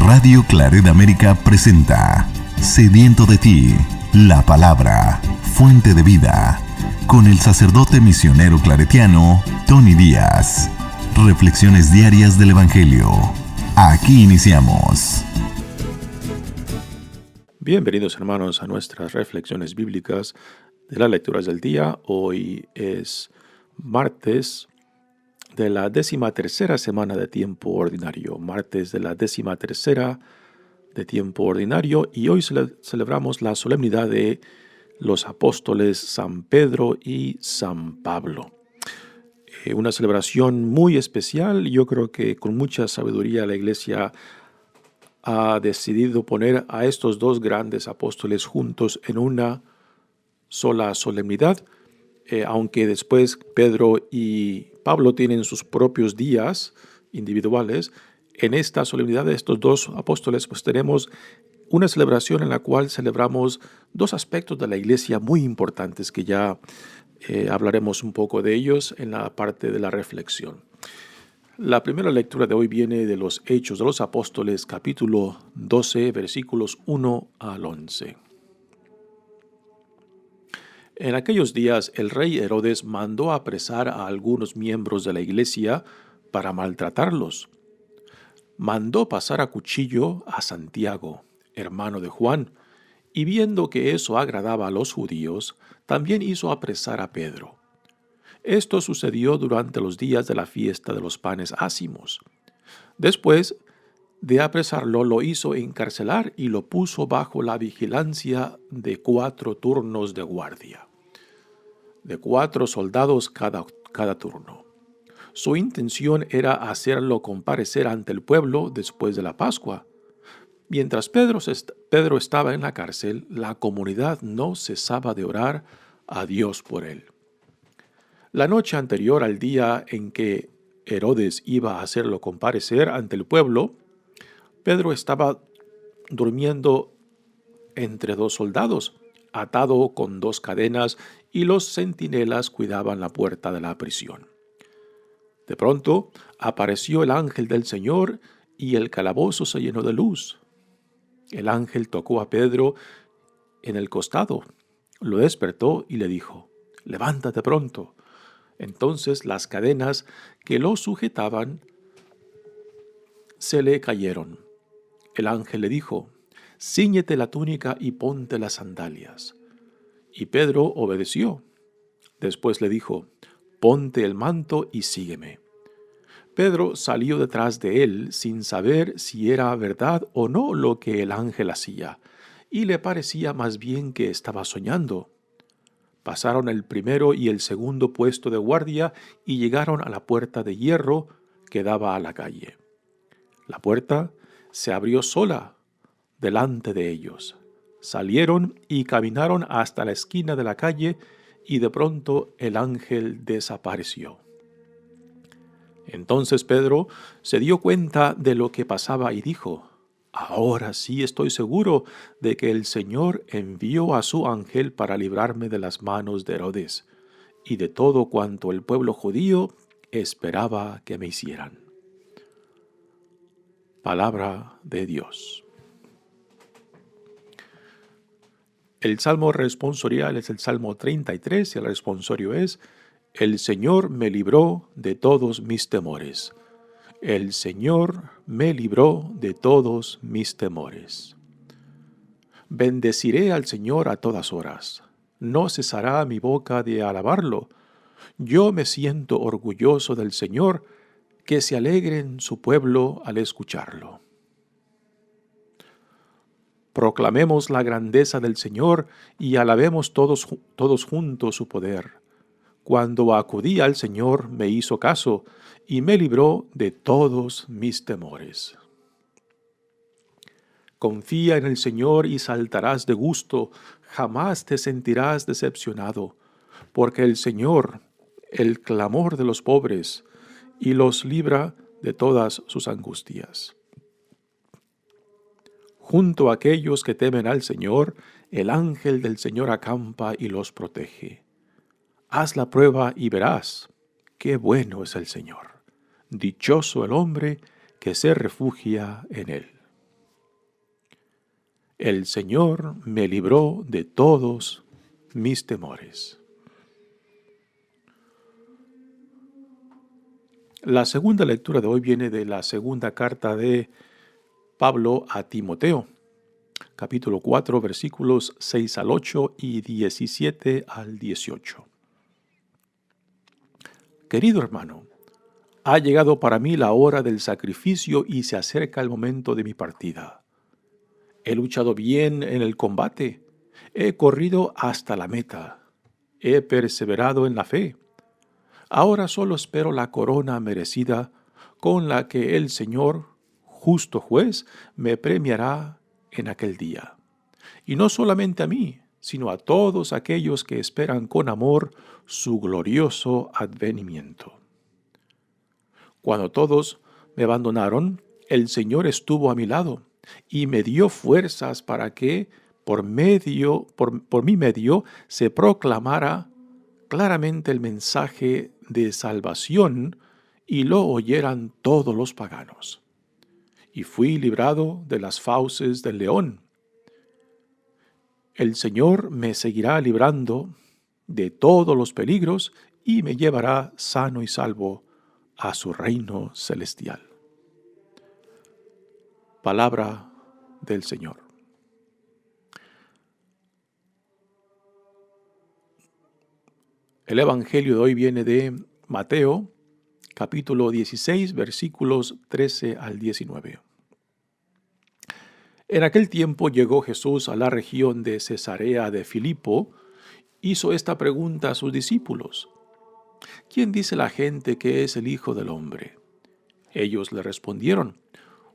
Radio Claret América presenta Sediento de ti, la palabra, fuente de vida, con el sacerdote misionero claretiano Tony Díaz. Reflexiones diarias del Evangelio. Aquí iniciamos. Bienvenidos, hermanos, a nuestras reflexiones bíblicas de las lecturas del día. Hoy es martes de la 13ª semana de tiempo ordinario. Martes de la 13ª de tiempo ordinario, y hoy celebramos la solemnidad de los apóstoles San Pedro y San Pablo. Una celebración muy especial. Yo creo que con mucha sabiduría la Iglesia ha decidido poner a estos dos grandes apóstoles juntos en una sola solemnidad, aunque después Pedro y Pablo tienen sus propios días individuales. En esta solemnidad de estos dos apóstoles pues tenemos una celebración en la cual celebramos dos aspectos de la Iglesia muy importantes que ya hablaremos un poco de ellos en la parte de la reflexión. La primera lectura de hoy viene de los Hechos de los Apóstoles, capítulo 12, versículos 1 al 11. En aquellos días el rey Herodes mandó apresar a algunos miembros de la iglesia para maltratarlos. Mandó pasar a cuchillo a Santiago, hermano de Juan, y viendo que eso agradaba a los judíos, también hizo apresar a Pedro. Esto sucedió durante los días de la fiesta de los panes ácimos. Después de apresarlo, lo hizo encarcelar y lo puso bajo la vigilancia de 4 turnos de guardia, de 4 soldados cada turno. Su intención era hacerlo comparecer ante el pueblo después de la Pascua. Mientras Pedro estaba en la cárcel, la comunidad no cesaba de orar a Dios por él. La noche anterior al día en que Herodes iba a hacerlo comparecer ante el pueblo, Pedro estaba durmiendo entre 2 soldados, atado con 2 cadenas, y los centinelas cuidaban la puerta de la prisión. De pronto apareció el ángel del Señor y el calabozo se llenó de luz. El ángel tocó a Pedro en el costado, lo despertó y le dijo: «Levántate pronto». Entonces las cadenas que lo sujetaban se le cayeron. El ángel le dijo: «Cíñete la túnica y ponte las sandalias». Y Pedro obedeció. Después le dijo: «Ponte el manto y sígueme». Pedro salió detrás de él sin saber si era verdad o no lo que el ángel hacía, y le parecía más bien que estaba soñando. Pasaron el primero y el segundo puesto de guardia y llegaron a la puerta de hierro que daba a la calle. La puerta se abrió sola delante de ellos. Salieron y caminaron hasta la esquina de la calle, y de pronto el ángel desapareció. Entonces Pedro se dio cuenta de lo que pasaba y dijo: «Ahora sí estoy seguro de que el Señor envió a su ángel para librarme de las manos de Herodes y de todo cuanto el pueblo judío esperaba que me hicieran». Palabra de Dios. El salmo responsorial es el Salmo 33 y el responsorio es: «El Señor me libró de todos mis temores». El Señor me libró de todos mis temores. Bendeciré al Señor a todas horas. No cesará mi boca de alabarlo. Yo me siento orgulloso del Señor, que se alegre en su pueblo al escucharlo. Proclamemos la grandeza del Señor y alabemos todos juntos su poder. Cuando acudí al Señor me hizo caso y me libró de todos mis temores. Confía en el Señor y saltarás de gusto, jamás te sentirás decepcionado, porque el Señor, el clamor de los pobres, y los libra de todas sus angustias. Junto a aquellos que temen al Señor, el ángel del Señor acampa y los protege. Haz la prueba y verás qué bueno es el Señor. Dichoso el hombre que se refugia en él. El Señor me libró de todos mis temores. La segunda lectura de hoy viene de la segunda carta de Pablo a Timoteo, capítulo 4, versículos 6 al 8 y 17 al 18. Querido hermano, ha llegado para mí la hora del sacrificio y se acerca el momento de mi partida. He luchado bien en el combate, he corrido hasta la meta, he perseverado en la fe. Ahora solo espero la corona merecida con la que el Señor, justo juez, me premiará en aquel día. Y no solamente a mí, sino a todos aquellos que esperan con amor su glorioso advenimiento. Cuando todos me abandonaron, el Señor estuvo a mi lado y me dio fuerzas para que por mi medio se proclamara claramente el mensaje de salvación y lo oyeran todos los paganos. Y fui librado de las fauces del león. El Señor me seguirá librando de todos los peligros y me llevará sano y salvo a su reino celestial. Palabra del Señor. El Evangelio de hoy viene de Mateo, capítulo 16, versículos 13 al 19. En aquel tiempo llegó Jesús a la región de Cesarea de Filipo, hizo esta pregunta a sus discípulos: ¿Quién dice la gente que es el Hijo del Hombre? Ellos le respondieron: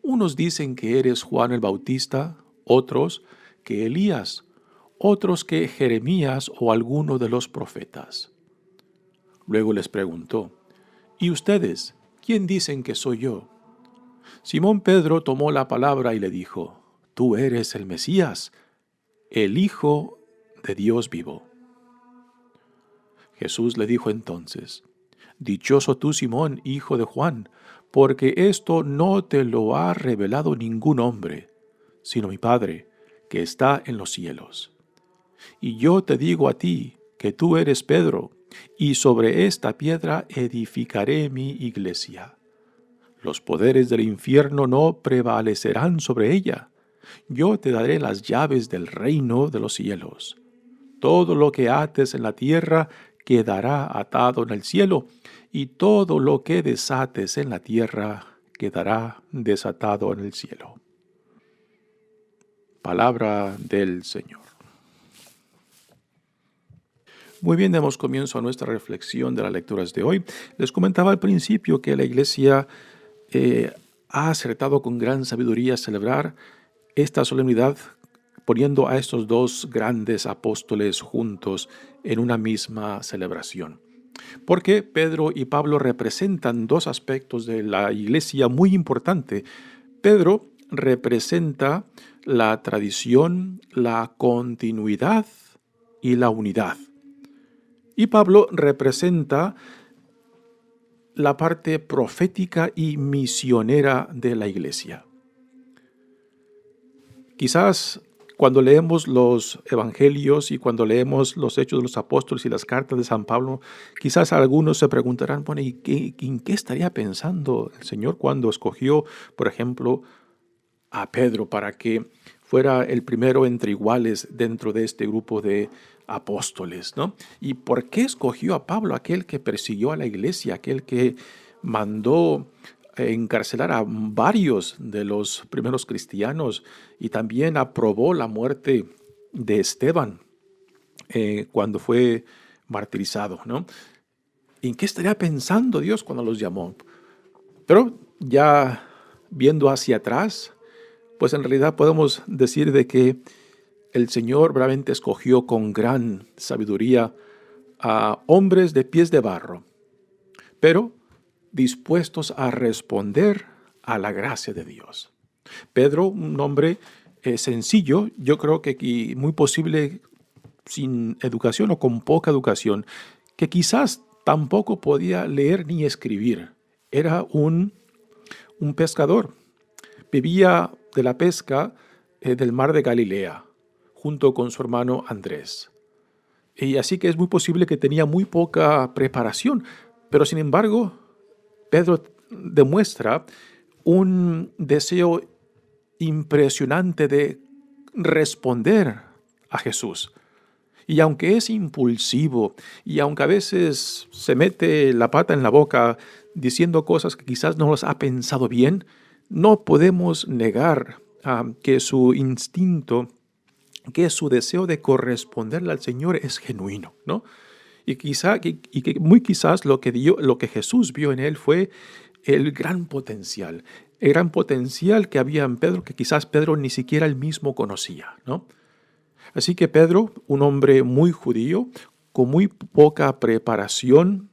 unos dicen que eres Juan el Bautista, otros que Elías, otros que Jeremías o alguno de los profetas. Luego les preguntó: ¿y ustedes, quién dicen que soy yo? Simón Pedro tomó la palabra y le dijo: tú eres el Mesías, el Hijo de Dios vivo. Jesús le dijo entonces: dichoso tú, Simón, hijo de Juan, porque esto no te lo ha revelado ningún hombre, sino mi Padre, que está en los cielos. Y yo te digo a ti que tú eres Pedro, y sobre esta piedra edificaré mi iglesia. Los poderes del infierno no prevalecerán sobre ella. Yo te daré las llaves del reino de los cielos. Todo lo que ates en la tierra quedará atado en el cielo, y todo lo que desates en la tierra quedará desatado en el cielo. Palabra del Señor. Muy bien, damos comienzo a nuestra reflexión de las lecturas de hoy. Les comentaba al principio que la Iglesia ha acertado con gran sabiduría a celebrar esta solemnidad poniendo a estos dos grandes apóstoles juntos en una misma celebración. Porque Pedro y Pablo representan dos aspectos de la Iglesia muy importante. Pedro representa la tradición, la continuidad y la unidad. Y Pablo representa la parte profética y misionera de la Iglesia. Quizás cuando leemos los evangelios y cuando leemos los Hechos de los Apóstoles y las cartas de San Pablo, quizás algunos se preguntarán, bueno, ¿y en qué estaría pensando el Señor cuando escogió, por ejemplo, a Pedro para que fuera el primero entre iguales dentro de este grupo de apóstoles, ¿no? ¿Y por qué escogió a Pablo, aquel que persiguió a la iglesia, aquel que mandó encarcelar a varios de los primeros cristianos y también aprobó la muerte de Esteban cuando fue martirizado, ¿no? ¿En qué estaría pensando Dios cuando los llamó? Pero ya viendo hacia atrás, pues en realidad podemos decir de que el Señor realmente escogió con gran sabiduría a hombres de pies de barro, pero dispuestos a responder a la gracia de Dios. Pedro, un hombre sencillo, yo creo que muy posible sin educación o con poca educación, que quizás tampoco podía leer ni escribir. Era un pescador. Vivía de la pesca del mar de Galilea, junto con su hermano Andrés. Y así que es muy posible que tenía muy poca preparación, pero sin embargo, Pedro demuestra un deseo impresionante de responder a Jesús. Y aunque es impulsivo, y aunque a veces se mete la pata en la boca diciendo cosas que quizás no las ha pensado bien, no podemos negar que su instinto, que su deseo de corresponderle al Señor es genuino, ¿no? Y que muy quizás lo que Jesús vio en él fue el gran potencial que había en Pedro, que quizás Pedro ni siquiera él mismo conocía, ¿no? Así que Pedro, un hombre muy judío, con muy poca preparación,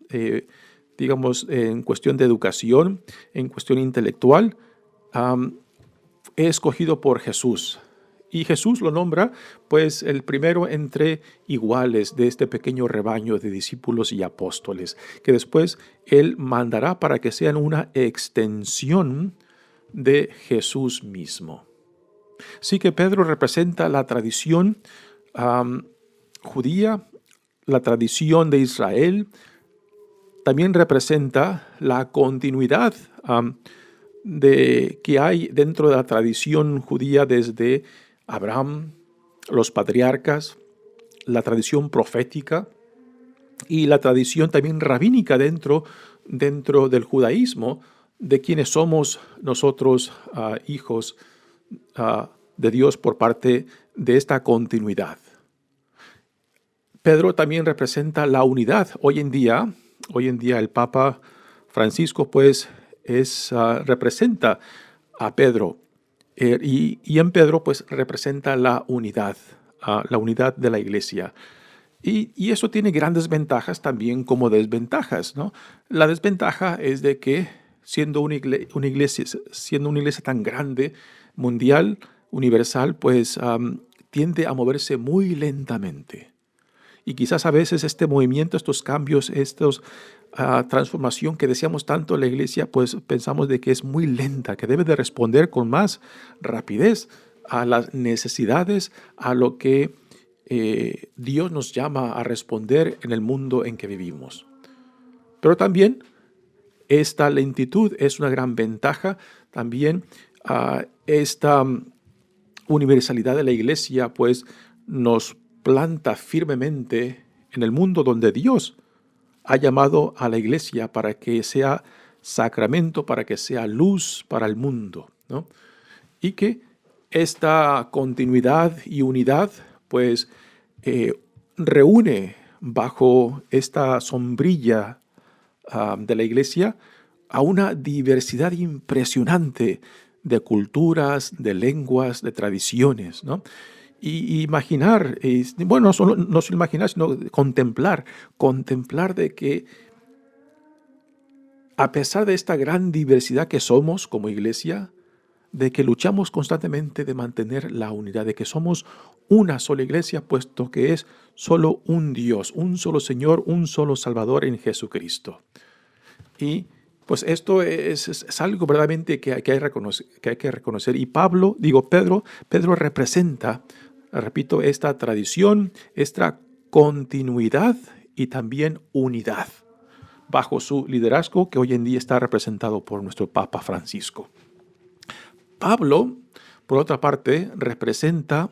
digamos, en cuestión de educación, en cuestión intelectual, es escogido por Jesús. Y Jesús lo nombra, pues, el primero entre iguales de este pequeño rebaño de discípulos y apóstoles, que después Él mandará para que sean una extensión de Jesús mismo. Sí que Pedro representa la tradición judía, la tradición de Israel, también representa la continuidad que hay dentro de la tradición judía desde Abraham, los patriarcas, la tradición profética y la tradición también rabínica dentro del judaísmo, de quienes somos nosotros hijos de Dios por parte de esta continuidad. Pedro también representa la unidad. Hoy en día el Papa Francisco pues representa a Pedro y en Pedro pues representa la unidad de la iglesia. Y eso tiene grandes ventajas también como desventajas, ¿no? La desventaja es de que siendo una iglesia tan grande, mundial, universal, pues tiende a moverse muy lentamente. Y quizás a veces este movimiento, estos cambios, transformación que deseamos tanto en la iglesia, pues pensamos de que es muy lenta, que debe de responder con más rapidez a las necesidades, a lo que Dios nos llama a responder en el mundo en que vivimos. Pero también esta lentitud es una gran ventaja. También esta universalidad de la iglesia pues nos planta firmemente en el mundo donde Dios ha llamado a la iglesia para que sea sacramento, para que sea luz para el mundo, ¿no? Y que esta continuidad y unidad pues reúne bajo esta sombrilla de la iglesia a una diversidad impresionante de culturas, de lenguas, de tradiciones, ¿no? Y imaginar, no solo imaginar, sino contemplar de que a pesar de esta gran diversidad que somos como iglesia, de que luchamos constantemente de mantener la unidad, de que somos una sola iglesia, puesto que es solo un Dios, un solo Señor, un solo Salvador en Jesucristo. Y pues esto es algo verdaderamente que hay que reconocer. Y Pedro representa, repito, esta tradición, esta continuidad y también unidad bajo su liderazgo que hoy en día está representado por nuestro Papa Francisco. Pablo, por otra parte, representa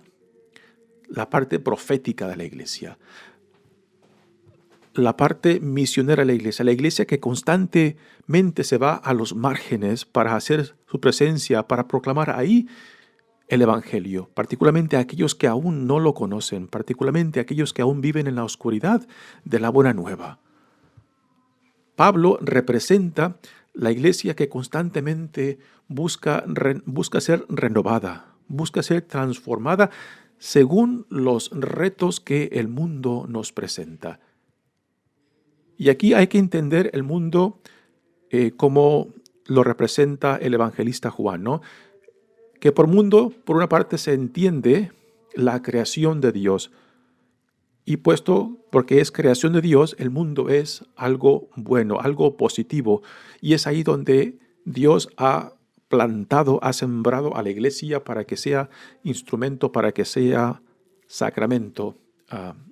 la parte profética de la iglesia, la parte misionera de la iglesia que constantemente se va a los márgenes para hacer su presencia, para proclamar ahí el Evangelio, particularmente a aquellos que aún no lo conocen, particularmente a aquellos que aún viven en la oscuridad de la buena nueva. Pablo representa la iglesia que constantemente busca ser renovada, busca ser transformada según los retos que el mundo nos presenta. Y aquí hay que entender el mundo como lo representa el evangelista Juan, ¿no? Que por mundo, por una parte, se entiende la creación de Dios. Y puesto porque es creación de Dios, el mundo es algo bueno, algo positivo. Y es ahí donde Dios ha plantado, ha sembrado a la iglesia para que sea instrumento, para que sea sacramento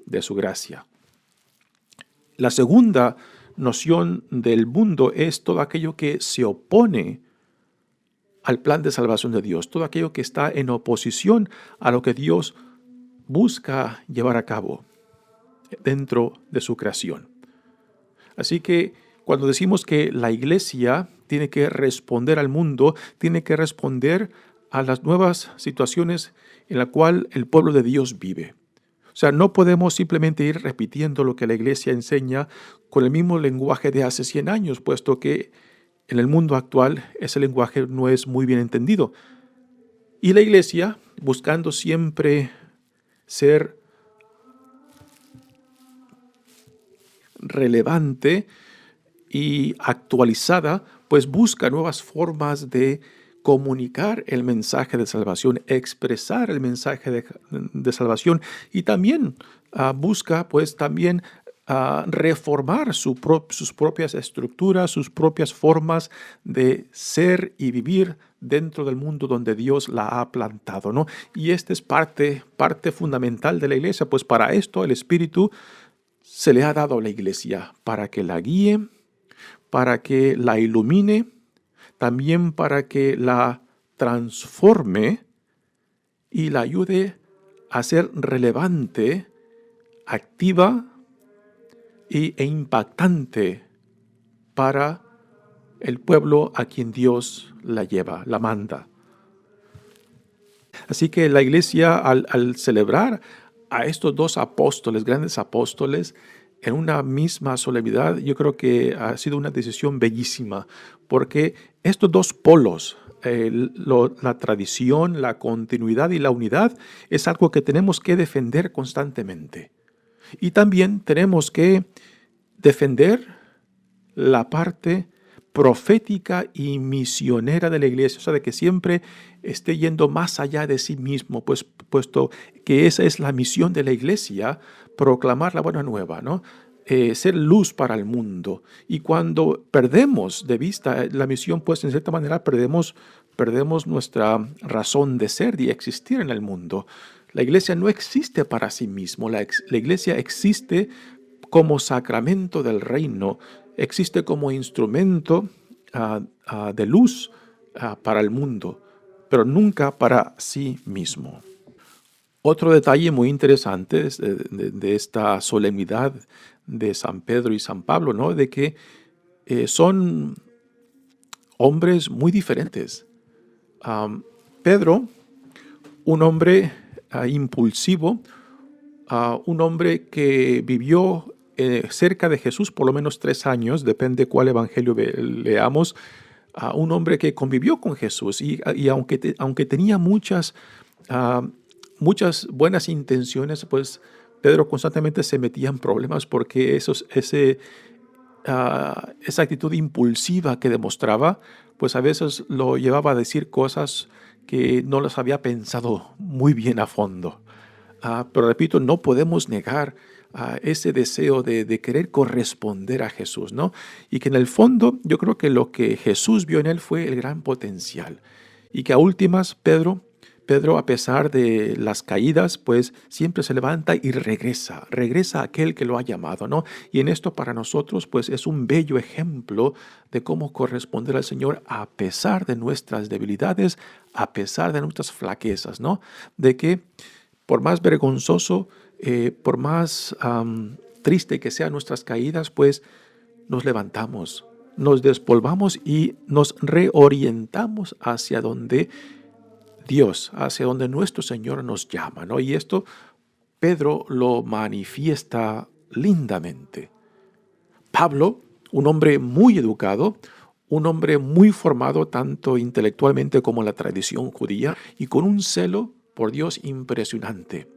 de su gracia. La segunda noción del mundo es todo aquello que se opone al plan de salvación de Dios, todo aquello que está en oposición a lo que Dios busca llevar a cabo dentro de su creación. Así que cuando decimos que la iglesia tiene que responder al mundo, tiene que responder a las nuevas situaciones en las cuales el pueblo de Dios vive. O sea, no podemos simplemente ir repitiendo lo que la iglesia enseña con el mismo lenguaje de hace 100 años, puesto que en el mundo actual ese lenguaje no es muy bien entendido. Y la iglesia, buscando siempre ser relevante y actualizada, pues busca nuevas formas de comunicar el mensaje de salvación, expresar el mensaje de salvación, y también busca pues también reformar sus propias estructuras, sus propias formas de ser y vivir dentro del mundo donde Dios la ha plantado, ¿no? Y esta es parte fundamental de la iglesia, pues para esto el Espíritu se le ha dado a la iglesia, para que la guíe, para que la ilumine, también para que la transforme y la ayude a ser relevante, activa e impactante para el pueblo a quien Dios la lleva, la manda. Así que la iglesia, al celebrar a estos dos apóstoles, grandes apóstoles, en una misma solemnidad, yo creo que ha sido una decisión bellísima, porque estos dos polos, la tradición, la continuidad y la unidad, es algo que tenemos que defender constantemente. Y también tenemos que defender la parte profética y misionera de la iglesia, o sea, de que siempre esté yendo más allá de sí mismo, pues, puesto que esa es la misión de la iglesia, proclamar la buena nueva, ¿no? Ser luz para el mundo. Y cuando perdemos de vista la misión, pues en cierta manera perdemos nuestra razón de ser y existir en el mundo. La iglesia no existe para sí mismo, la iglesia existe como sacramento del reino, existe como instrumento de luz para el mundo, pero nunca para sí mismo. Otro detalle muy interesante de esta solemnidad de San Pedro y San Pablo, ¿no? De que son hombres muy diferentes. Pedro, un hombre impulsivo, un hombre que vivió cerca de Jesús por lo menos 3 años, depende cuál evangelio leamos, un hombre que convivió con Jesús y aunque tenía muchas buenas intenciones, pues Pedro constantemente se metía en problemas porque esa actitud impulsiva que demostraba, pues a veces lo llevaba a decir cosas que no las había pensado muy bien a fondo. Pero repito, no podemos negar ese deseo de querer corresponder a Jesús, ¿no? Y que en el fondo yo creo que lo que Jesús vio en él fue el gran potencial. Y que a últimas Pedro, a pesar de las caídas, pues siempre se levanta y regresa a aquel que lo ha llamado, ¿no? Y en esto para nosotros, pues es un bello ejemplo de cómo corresponder al Señor a pesar de nuestras debilidades, a pesar de nuestras flaquezas, ¿no? De que por más vergonzoso, por más triste que sean nuestras caídas, pues nos levantamos, nos despolvamos y nos reorientamos hacia donde Dios, hacia donde nuestro Señor nos llama, ¿no? Y esto Pedro lo manifiesta lindamente. Pablo, un hombre muy educado, un hombre muy formado tanto intelectualmente como en la tradición judía y con un celo por Dios impresionante.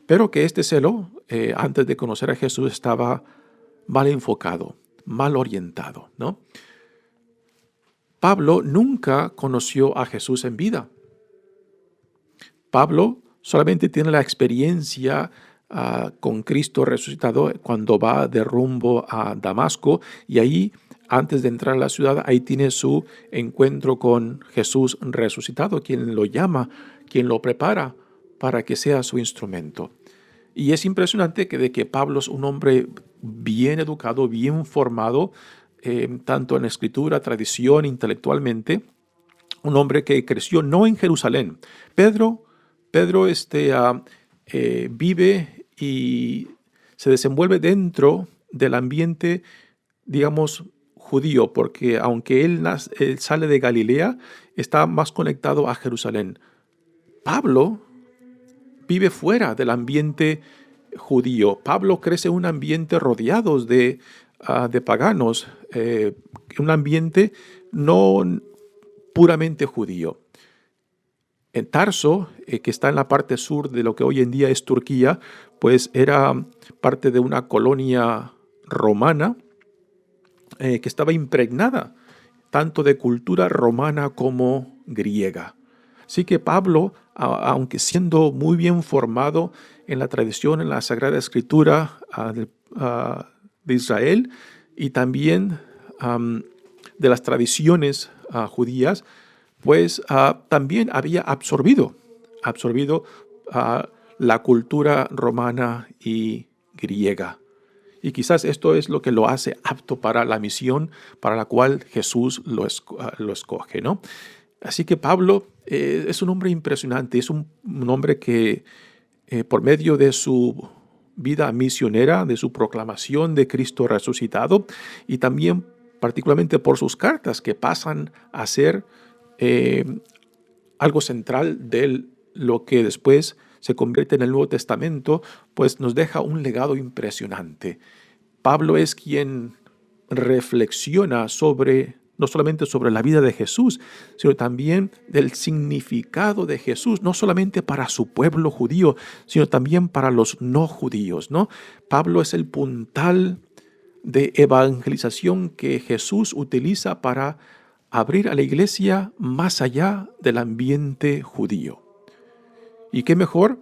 Pero que este celo, antes de conocer a Jesús, estaba mal enfocado, mal orientado, ¿no? Pablo nunca conoció a Jesús en vida. Pablo solamente tiene la experiencia con Cristo resucitado cuando va de rumbo a Damasco, y ahí, antes de entrar a la ciudad, ahí tiene su encuentro con Jesús resucitado, quien lo llama, quien lo prepara para que sea su instrumento. Y es impresionante de que Pablo es un hombre bien educado, bien formado, tanto en escritura, tradición, intelectualmente, un hombre que creció no en Jerusalén. Pedro vive y se desenvuelve dentro del ambiente, digamos, judío, porque aunque él sale de Galilea, está más conectado a Jerusalén. Pablo vive fuera del ambiente judío. Pablo crece en un ambiente rodeado de paganos, un ambiente no puramente judío. En Tarso, que está en la parte sur de lo que hoy en día es Turquía, pues era parte de una colonia romana que estaba impregnada tanto de cultura romana como griega. Así que Pablo, aunque siendo muy bien formado en la tradición, en la Sagrada Escritura de Israel y también de las tradiciones judías, pues también había absorbido la cultura romana y griega. Y quizás esto es lo que lo hace apto para la misión para la cual Jesús lo escoge, ¿no? Así que Pablo es un hombre impresionante, es un hombre que por medio de su vida misionera, de su proclamación de Cristo resucitado y también particularmente por sus cartas que pasan a ser algo central de lo que después se convierte en el Nuevo Testamento, pues nos deja un legado impresionante. Pablo es quien reflexiona no solamente sobre la vida de Jesús, sino también del significado de Jesús, no solamente para su pueblo judío, sino también para los no judíos, ¿no? Pablo es el puntal de evangelización que Jesús utiliza para abrir a la iglesia más allá del ambiente judío. Y qué mejor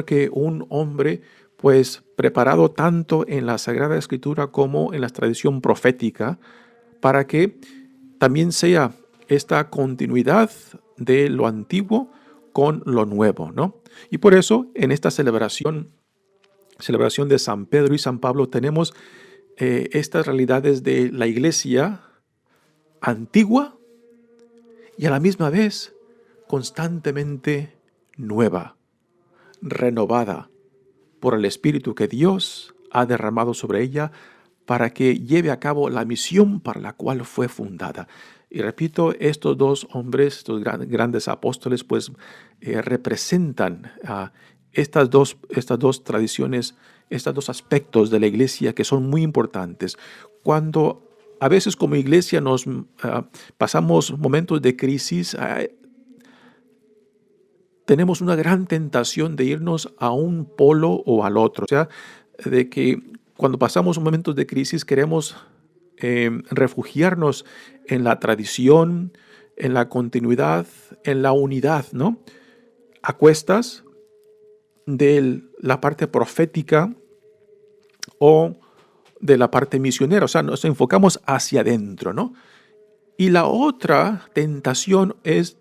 que un hombre pues preparado tanto en la Sagrada Escritura como en la tradición profética para que también sea esta continuidad de lo antiguo con lo nuevo, ¿no? Y por eso en esta celebración de San Pedro y San Pablo tenemos estas realidades de la iglesia antigua y a la misma vez constantemente nueva, renovada por el Espíritu que Dios ha derramado sobre ella para que lleve a cabo la misión para la cual fue fundada. Y repito, estos dos hombres, estos grandes apóstoles, pues representan estas dos tradiciones, estos dos aspectos de la iglesia que son muy importantes. Cuando a veces como iglesia nos pasamos momentos de crisis, tenemos una gran tentación de irnos a un polo o al otro. O sea, de que cuando pasamos momentos de crisis queremos refugiarnos en la tradición, en la continuidad, en la unidad, ¿no? A cuestas de la parte profética o de la parte misionera. O sea, nos enfocamos hacia adentro, ¿no? Y la otra tentación es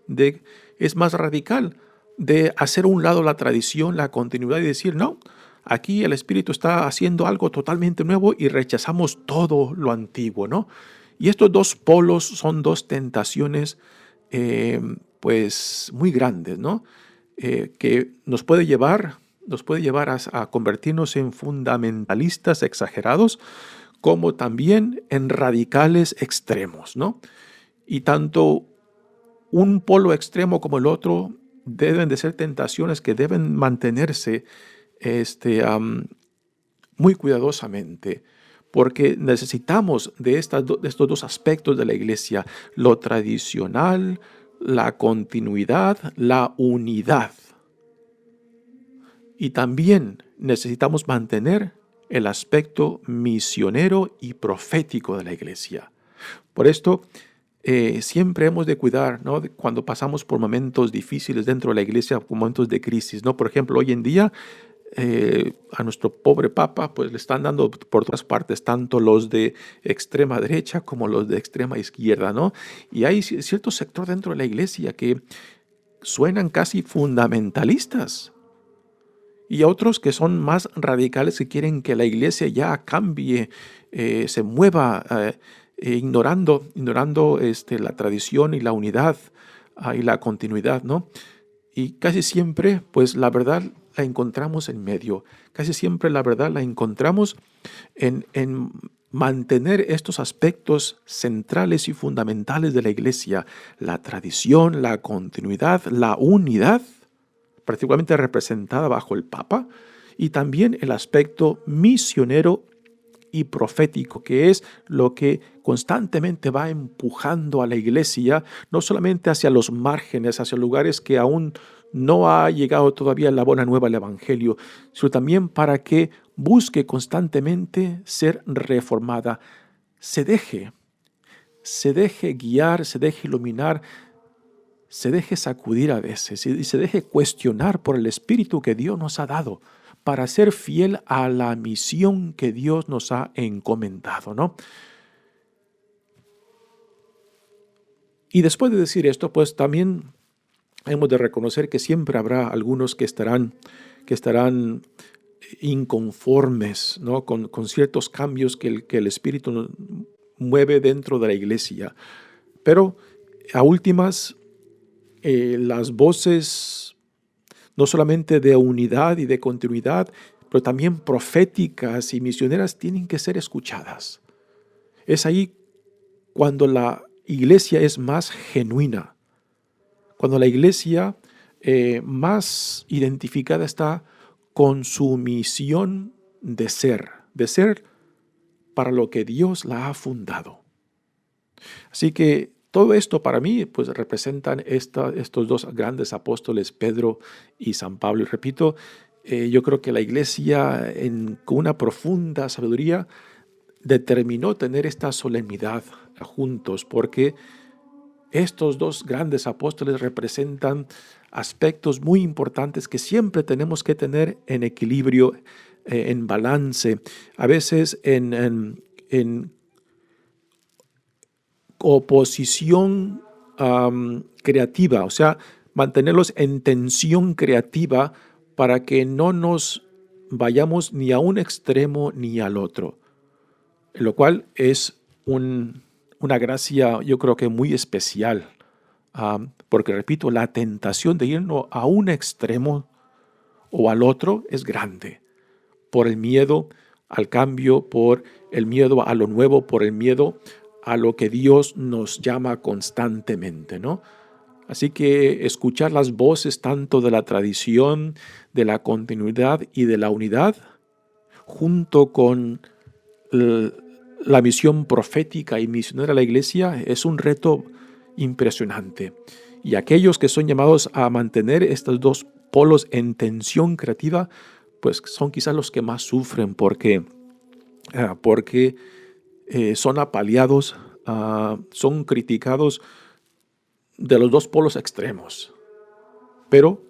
más radical, de hacer a un lado la tradición, la continuidad y decir, no, aquí el Espíritu está haciendo algo totalmente nuevo y rechazamos todo lo antiguo, ¿no? Y estos dos polos son dos tentaciones pues muy grandes, ¿no? Que nos puede llevar a convertirnos en fundamentalistas exagerados, como también en radicales extremos, ¿no? Y tanto un polo extremo como el otro deben de ser tentaciones que deben mantenerse muy cuidadosamente, porque necesitamos de estos dos aspectos de la iglesia, lo tradicional, la continuidad, la unidad. Y también necesitamos mantener el aspecto misionero y profético de la iglesia. Por esto, siempre hemos de cuidar, ¿no? Cuando pasamos por momentos difíciles dentro de la iglesia, momentos de crisis, ¿no? Por ejemplo, hoy en día a nuestro pobre Papa, pues le están dando por todas partes, tanto los de extrema derecha como los de extrema izquierda, ¿no? Y hay cierto sector dentro de la iglesia que suenan casi fundamentalistas y otros que son más radicales, que quieren que la iglesia ya cambie, se mueva, ignorando la tradición y la unidad y la continuidad, ¿no? Y casi siempre, pues la verdad la encontramos en medio. Casi siempre la verdad la encontramos en mantener estos aspectos centrales y fundamentales de la iglesia: la tradición, la continuidad, la unidad, particularmente representada bajo el Papa, y también el aspecto misionero y profético, que es lo que constantemente va empujando a la iglesia, no solamente hacia los márgenes, hacia lugares que aún no ha llegado todavía la buena nueva, el evangelio, sino también para que busque constantemente ser reformada, se deje guiar, se deje iluminar, se deje sacudir a veces y se deje cuestionar por el Espíritu que Dios nos ha dado para ser fiel a la misión que Dios nos ha encomendado, ¿no? Y después de decir esto, pues también hemos de reconocer que siempre habrá algunos que estarán inconformes, ¿no? con ciertos cambios que el Espíritu mueve dentro de la iglesia. Pero a últimas, las voces no solamente de unidad y de continuidad, pero también proféticas y misioneras tienen que ser escuchadas. Es ahí cuando la iglesia es más genuina, cuando la iglesia más identificada está con su misión de ser para lo que Dios la ha fundado. Así que todo esto para mí pues representan estos dos grandes apóstoles, Pedro y San Pablo. Y repito, yo creo que la iglesia con una profunda sabiduría determinó tener esta solemnidad juntos, porque estos dos grandes apóstoles representan aspectos muy importantes que siempre tenemos que tener en equilibrio, en balance, a veces en oposición creativa, o sea, mantenerlos en tensión creativa para que no nos vayamos ni a un extremo ni al otro, lo cual es una gracia, yo creo que muy especial, porque repito, la tentación de irnos a un extremo o al otro es grande, por el miedo al cambio, por el miedo a lo nuevo, por el miedo a lo que Dios nos llama constantemente, ¿no? Así que escuchar las voces tanto de la tradición, de la continuidad y de la unidad, junto con la misión profética y misionera de la iglesia, es un reto impresionante. Y aquellos que son llamados a mantener estos dos polos en tensión creativa, pues son quizás los que más sufren, porque son apaleados, son criticados de los dos polos extremos. Pero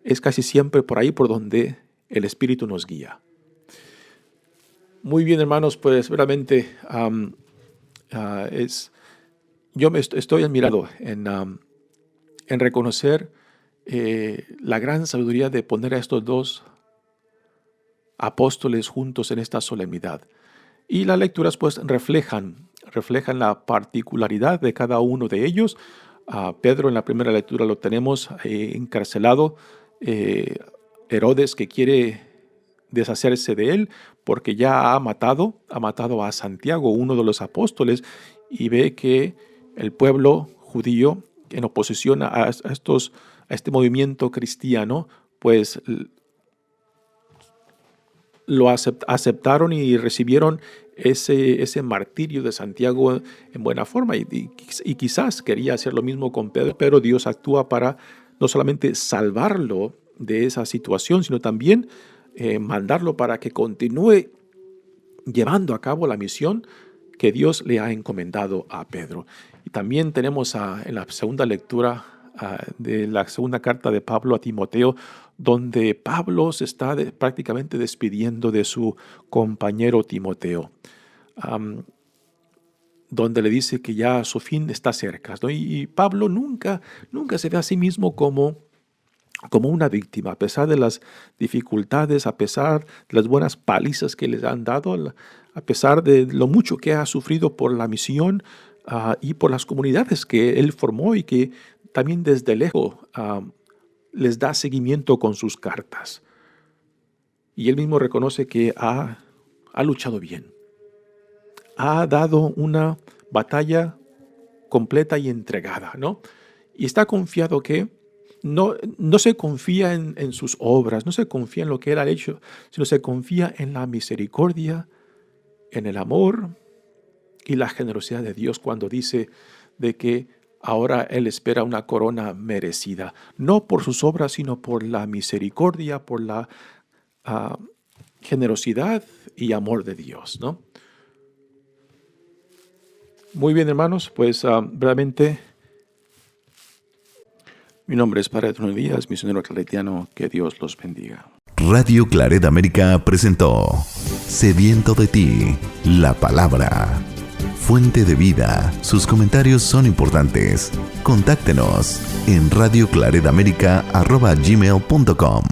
es casi siempre por ahí por donde el Espíritu nos guía. Muy bien, hermanos, pues realmente yo estoy admirado en reconocer la gran sabiduría de poner a estos dos apóstoles juntos en esta solemnidad. Y las lecturas pues reflejan la particularidad de cada uno de ellos. Pedro en la primera lectura lo tenemos encarcelado, Herodes que quiere deshacerse de él porque ya ha matado a Santiago, uno de los apóstoles, y ve que el pueblo judío, en oposición a este movimiento cristiano, pues lo aceptaron y recibieron ese martirio de Santiago en buena forma, y quizás quería hacer lo mismo con Pedro, pero Dios actúa para no solamente salvarlo de esa situación, sino también mandarlo para que continúe llevando a cabo la misión que Dios le ha encomendado a Pedro. Y también tenemos en la segunda lectura de la segunda carta de Pablo a Timoteo, donde Pablo se está prácticamente despidiendo de su compañero Timoteo, donde le dice que ya su fin está cerca, ¿no? Y Pablo nunca se ve a sí mismo como una víctima, a pesar de las dificultades, a pesar de las buenas palizas que les han dado, a pesar de lo mucho que ha sufrido por la misión y por las comunidades que él formó y que también desde lejos les da seguimiento con sus cartas. Y él mismo reconoce que ha luchado bien. Ha dado una batalla completa y entregada, ¿no? Y está confiado que no se confía en sus obras, no se confía en lo que él ha hecho, sino se confía en la misericordia, en el amor y la generosidad de Dios cuando dice de que ahora él espera una corona merecida, no por sus obras, sino por la misericordia, por la generosidad y amor de Dios, ¿no? Muy bien, hermanos, pues brevemente, mi nombre es Padre Tony Díaz, misionero claretiano. Que Dios los bendiga. Radio Claret América presentó Sediento de ti, la palabra. Fuente de vida. Sus comentarios son importantes. Contáctenos en radioclaretamerica@gmail.com.